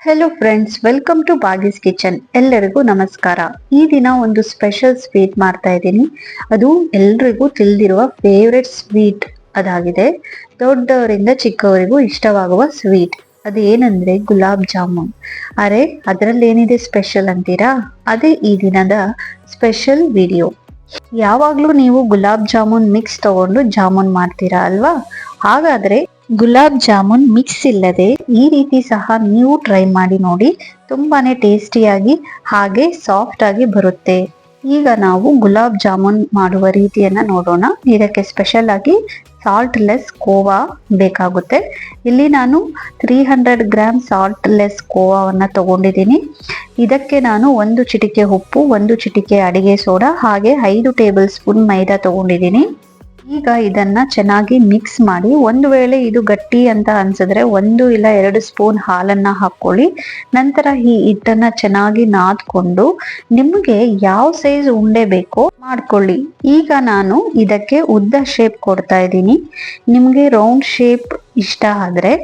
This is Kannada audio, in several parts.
Hello friends, welcome to Bagi's kitchen. ಎಲ್ಲರಿಗೂ ನಮಸ್ಕಾರ. ಈ ದಿನ ಒಂದು ಸ್ಪೆಷಲ್ ಸ್ವೀಟ್ ಮಾಡ್ತಾ ಇದ್ದೀನಿ. ಅದು ಎಲ್ರಿಗೂ ತಿಳಿದಿರುವ ಫೇವ್ರೆಟ್ ಸ್ವೀಟ್ ಅದಾಗಿದೆ. ದೊಡ್ಡವರಿಂದ ಚಿಕ್ಕವರಿಗೂ ಇಷ್ಟವಾಗುವ ಸ್ವೀಟ್ ಅದೇನಂದ್ರೆ ಗುಲಾಬ್ ಜಾಮೂನ್. ಅರೆ, ಅದರಲ್ಲಿ ಏನಿದೆ ಸ್ಪೆಷಲ್ ಅಂತೀರಾ? ಅದೇ ಈ ದಿನದ ಸ್ಪೆಷಲ್ ವಿಡಿಯೋ. ಯಾವಾಗ್ಲೂ ನೀವು ಗುಲಾಬ್ ಜಾಮೂನ್ ಮಿಕ್ಸ್ ತಗೊಂಡು ಜಾಮೂನ್ ಮಾಡ್ತೀರಾ ಅಲ್ವಾ? ಹಾಗಾದ್ರೆ ಗುಲಾಬ್ ಜಾಮೂನ್ ಮಿಕ್ಸ್ ಇಲ್ಲದೆ ಈ ರೀತಿ ಸಹ ನೀವು ಟ್ರೈ ಮಾಡಿ ನೋಡಿ. ತುಂಬಾನೇ ಟೇಸ್ಟಿಯಾಗಿ ಹಾಗೆ ಸಾಫ್ಟ್ ಆಗಿ ಬರುತ್ತೆ. ಈಗ ನಾವು ಗುಲಾಬ್ ಜಾಮೂನ್ ಮಾಡುವ ರೀತಿಯನ್ನ ನೋಡೋಣ. ಇದಕ್ಕೆ ಸ್ಪೆಷಲ್ ಆಗಿ ಸಾಲ್ಟ್ ಲೆಸ್ ಕೋವಾ ಬೇಕಾಗುತ್ತೆ. ಇಲ್ಲಿ ನಾನು 300 ಗ್ರಾಮ್ ಸಾಲ್ಟ್ ಲೆಸ್ ಕೋವಾವನ್ನ ತಗೊಂಡಿದ್ದೀನಿ. ಇದಕ್ಕೆ ನಾನು 1 ಚಿಟಿಕೆ ಉಪ್ಪು, 1 ಚಿಟಿಕೆ ಅಡಿಗೆ ಸೋಡಾ, ಹಾಗೆ 5 ಟೇಬಲ್ ಸ್ಪೂನ್ ಮೈದಾ ತಗೊಂಡಿದ್ದೀನಿ. ಈಗ ಇದನ್ನ ಚೆನ್ನಾಗಿ ಮಿಕ್ಸ್ ಮಾಡಿ, ಒಂದು ವೇಳೆ ಇದು ಗಟ್ಟಿ ಅಂತ ಅನ್ಸಿದ್ರೆ 1 ಇಲ್ಲ 2 ಸ್ಪೂನ್ ಹಾಲನ್ನ ಹಾಕೊಳ್ಳಿ. ನಂತರ ಈ ಹಿಟ್ಟನ್ನ ಚೆನ್ನಾಗಿ ನಾದ್ಕೊಂಡು ನಿಮಗೆ ಯಾವ ಸೈಜ್ ಉಂಡೆ ಬೇಕೋ ಮಾಡ್ಕೊಳ್ಳಿ. ಈಗ ನಾನು ಇದಕ್ಕೆ ಉದ್ದ ಶೇಪ್ ಕೊಡ್ತಾ ಇದ್ದೀನಿ. ನಿಮ್ಗೆ ರೌಂಡ್ ಶೇಪ್ ಇಷ್ಟ ಆದ್ರೆ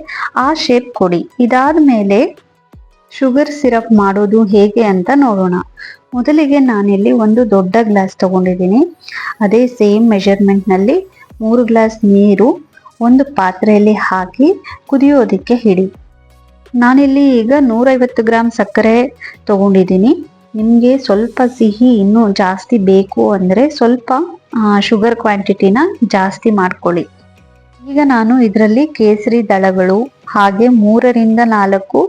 ಆ ಶೇಪ್ ಕೊಡಿ. ಇದಾದ್ಮೇಲೆ ಶುಗರ್ ಸಿರಪ್ ಮಾಡೋದು ಹೇಗೆ ಅಂತ ನೋಡೋಣ. ಮೊದಲಿಗೆ ನಾನಿಲ್ಲಿ ಒಂದು ದೊಡ್ಡ ಗ್ಲಾಸ್ ತಗೊಂಡಿದ್ದೀನಿ. ಅದೇ ಸೇಮ್ ಮೆಜರ್ಮೆಂಟ್ ನಲ್ಲಿ 3 ಗ್ಲಾಸ್ ನೀರು ಒಂದು ಪಾತ್ರೆಯಲ್ಲಿ ಹಾಕಿ ಕುದಿಯೋದಿಕ್ಕೆ ಇಡಿ. ನಾನಿಲ್ಲಿ ಈಗ 150 ಗ್ರಾಮ್ ಸಕ್ಕರೆ ತಗೊಂಡಿದ್ದೀನಿ. ನಿಮಗೆ ಸ್ವಲ್ಪ ಸಿಹಿ ಇನ್ನೂ ಜಾಸ್ತಿ ಬೇಕು ಅಂದ್ರೆ ಸ್ವಲ್ಪ ಶುಗರ್ ಕ್ವಾಂಟಿಟಿನ ಜಾಸ್ತಿ ಮಾಡ್ಕೊಳ್ಳಿ. ಈಗ ನಾನು ಇದರಲ್ಲಿ ಕೇಸರಿ ದಳಗಳು ಹಾಗೆ 3 ರಿಂದ 4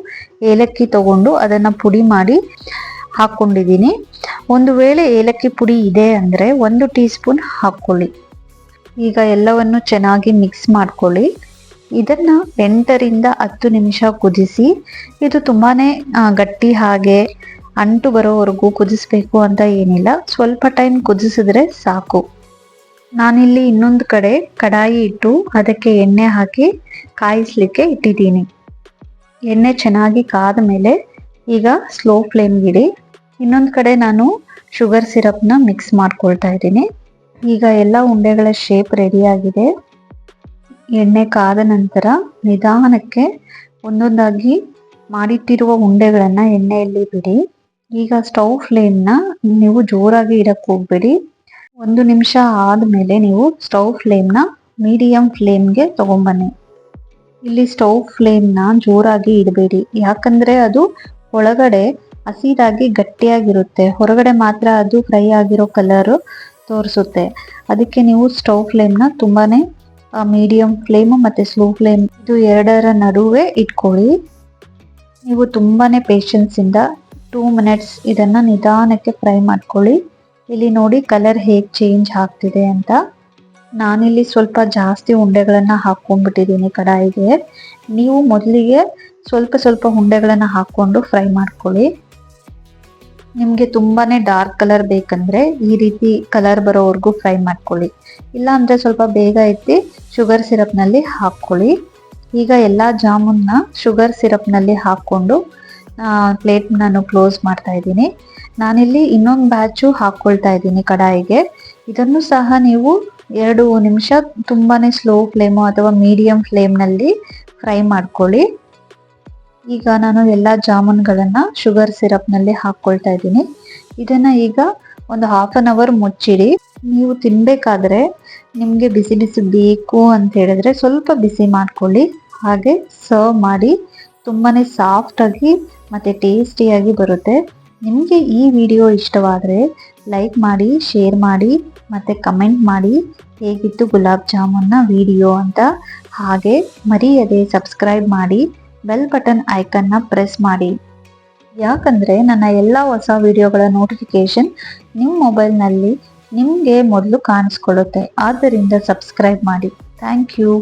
ಏಲಕ್ಕಿ ತಗೊಂಡು ಅದನ್ನ ಪುಡಿ ಮಾಡಿ ಹಾಕೊಂಡಿದ್ದೀನಿ. ಒಂದು ವೇಳೆ ಏಲಕ್ಕಿ ಪುಡಿ ಇದೆ ಅಂದ್ರೆ 1 ಟೀ ಸ್ಪೂನ್ ಹಾಕೊಳ್ಳಿ. ಈಗ ಎಲ್ಲವನ್ನು ಚೆನ್ನಾಗಿ ಮಿಕ್ಸ್ ಮಾಡ್ಕೊಳ್ಳಿ. ಇದನ್ನ 8 ರಿಂದ 10 ನಿಮಿಷ ಕುದಿಸಿ. ಇದು ತುಂಬಾನೇ ಗಟ್ಟಿ ಹಾಗೆ ಅಂಟು ಬರೋವರೆಗೂ ಕುದಿಸ್ಬೇಕು ಅಂತ ಏನಿಲ್ಲ, ಸ್ವಲ್ಪ ಟೈಮ್ ಕುದಿಸಿದ್ರೆ ಸಾಕು. ನಾನಿಲ್ಲಿ ಇನ್ನೊಂದು ಕಡೆ ಕಡಾಯಿ ಇಟ್ಟು ಅದಕ್ಕೆ ಎಣ್ಣೆ ಹಾಕಿ ಕಾಯಿಸ್ಲಿಕ್ಕೆ ಇಟ್ಟಿದ್ದೀನಿ. ಎಣ್ಣೆ ಚೆನ್ನಾಗಿ ಕಾದ ಮೇಲೆ ಈಗ ಸ್ಲೋ ಫ್ಲೇಮ್ಗಿಡಿ. ಇನ್ನೊಂದು ಕಡೆ ನಾನು ಶುಗರ್ ಸಿರಪ್ನ ಮಿಕ್ಸ್ ಮಾಡ್ಕೊಳ್ತಾ ಇದ್ದೀನಿ. ಈಗ ಎಲ್ಲ ಉಂಡೆಗಳ ಶೇಪ್ ರೆಡಿ ಆಗಿದೆ. ಎಣ್ಣೆ ಕಾದ ನಂತರ ನಿಧಾನಕ್ಕೆ ಒಂದೊಂದಾಗಿ ಮಾಡಿಟ್ಟಿರುವ ಉಂಡೆಗಳನ್ನ ಎಣ್ಣೆಯಲ್ಲಿ ಬಿಡಿ. ಈಗ ಸ್ಟವ್ ಫ್ಲೇಮ್ನ ನೀವು ಜೋರಾಗಿ ಇಡಕ್ಕೆ ಹೋಗ್ಬೇಡಿ. 1 ನಿಮಿಷ ಆದ್ಮೇಲೆ ನೀವು ಸ್ಟವ್ ಫ್ಲೇಮ್ನ ಮೀಡಿಯಂ ಫ್ಲೇಮ್ಗೆ ತಗೊಂಬನ್ನಿ. ಇಲ್ಲಿ ಸ್ಟವ್ ಫ್ಲೇಮ್ನ ಜೋರಾಗಿ ಇಡಬೇಡಿ, ಯಾಕಂದ್ರೆ ಅದು ಒಳಗಡೆ ಹಸಿದಾಗಿ ಗಟ್ಟಿಯಾಗಿರುತ್ತೆ, ಹೊರಗಡೆ ಮಾತ್ರ ಅದು ಫ್ರೈ ಆಗಿರೋ ಕಲರ್ ತೋರಿಸುತ್ತೆ. ಅದಕ್ಕೆ ನೀವು ಸ್ಟವ್ ಫ್ಲೇಮ್ನ ತುಂಬಾನೇ ಮೀಡಿಯಂ ಫ್ಲೇಮ್ ಮತ್ತೆ ಸ್ಲೋ ಫ್ಲೇಮ್ ಇದು ಎರಡರ ನಡುವೆ ಇಟ್ಕೊಳ್ಳಿ. ನೀವು ತುಂಬಾನೇ ಪೇಷನ್ಸ್ ಇಂದ 2 ಮಿನಿಟ್ಸ್ ಇದನ್ನ ನಿಧಾನಕ್ಕೆ ಫ್ರೈ ಮಾಡ್ಕೊಳ್ಳಿ. ಇಲ್ಲಿ ನೋಡಿ ಕಲರ್ ಹೇಗೆ ಚೇಂಜ್ ಆಗ್ತಿದೆ ಅಂತ. ನಾನಿಲ್ಲಿ ಸ್ವಲ್ಪ ಜಾಸ್ತಿ ಉಂಡೆಗಳನ್ನ ಹಾಕೊಂಡ್ಬಿಟ್ಟಿದ್ದೀನಿ ಕಡಾಯಿಗೆ. ನೀವು ಮೊದಲಿಗೆ ಸ್ವಲ್ಪ ಸ್ವಲ್ಪ ಉಂಡೆಗಳನ್ನ ಹಾಕೊಂಡು ಫ್ರೈ ಮಾಡ್ಕೊಳ್ಳಿ. ನಿಮ್ಗೆ ತುಂಬಾನೇ ಡಾರ್ಕ್ ಕಲರ್ ಬೇಕಂದ್ರೆ ಈ ರೀತಿ ಕಲರ್ ಬರೋವರೆಗೂ ಫ್ರೈ ಮಾಡ್ಕೊಳ್ಳಿ. ಇಲ್ಲ ಅಂದ್ರೆ ಸ್ವಲ್ಪ ಬೇಗ ಎತ್ತಿ ಶುಗರ್ ಸಿರಪ್ ನಲ್ಲಿ ಹಾಕೊಳ್ಳಿ. ಈಗ ಎಲ್ಲಾ ಜಾಮೂನ್ನ ಶುಗರ್ ಸಿರಪ್ ನಲ್ಲಿ ಹಾಕೊಂಡು ಪ್ಲೇಟ್ ನಾನು ಕ್ಲೋಸ್ ಮಾಡ್ತಾ ಇದ್ದೀನಿ. ನಾನಿಲ್ಲಿ ಇನ್ನೊಂದು ಬ್ಯಾಚು ಹಾಕೊಳ್ತಾ ಇದ್ದೀನಿ ಕಡಾಯಿಗೆ. ಇದನ್ನು ಸಹ ನೀವು 2 ನಿಮಿಷ ತುಂಬಾನೇ ಸ್ಲೋ ಫ್ಲೇಮು ಅಥವಾ ಮೀಡಿಯಂ ಫ್ಲೇಮ್ನಲ್ಲಿ ಫ್ರೈ ಮಾಡ್ಕೊಳ್ಳಿ. ಈಗ ನಾನು ಎಲ್ಲ ಜಾಮೂನ್ಗಳನ್ನ ಶುಗರ್ ಸಿರಪ್ ನಲ್ಲಿ ಹಾಕೊಳ್ತಾ ಇದ್ದೀನಿ. ಇದನ್ನ ಈಗ ಒಂದು 1/2 ಅವರ್ ಮುಚ್ಚಿಡಿ. ನೀವು ತಿನ್ಬೇಕಾದ್ರೆ ನಿಮ್ಗೆ ಬಿಸಿ ಬಿಸಿ ಬೇಕು ಅಂತ ಹೇಳಿದ್ರೆ ಸ್ವಲ್ಪ ಬಿಸಿ ಮಾಡ್ಕೊಳ್ಳಿ, ಹಾಗೆ ಸರ್ವ್ ಮಾಡಿ. ತುಂಬಾನೇ ಸಾಫ್ಟ್ ಆಗಿ ಮತ್ತೆ ಟೇಸ್ಟಿಯಾಗಿ ಬರುತ್ತೆ. ನಿಮಗೆ ಈ ವಿಡಿಯೋ ಇಷ್ಟವಾದರೆ ಲೈಕ್ ಮಾಡಿ, ಶೇರ್ ಮಾಡಿ ಮತ್ತೆ ಕಮೆಂಟ್ ಮಾಡಿ ಹೇಗಿತ್ತು ಗುಲಾಬ್ ಜಾಮೂನ್ನ ವಿಡಿಯೋ ಅಂತ. ಹಾಗೆ ಮರೆಯದೆ ಸಬ್ಸ್ಕ್ರೈಬ್ ಮಾಡಿ, ಬೆಲ್ ಬಟನ್ ಐಕನ್ನ ಪ್ರೆಸ್ ಮಾಡಿ, ಯಾಕಂದ್ರೆ ನನ್ನ ಎಲ್ಲ ಹೊಸ ವಿಡಿಯೋಗಳ ನೋಟಿಫಿಕೇಶನ್ ನಿಮ್ಮ ಮೊಬೈಲ್ನಲ್ಲಿ ನಿಮಗೆ ಮೊದಲು ಕಾಣಿಸ್ಕೊಳ್ಳುತ್ತೆ. ಆದ್ದರಿಂದ ಸಬ್ಸ್ಕ್ರೈಬ್ ಮಾಡಿ. Thank you.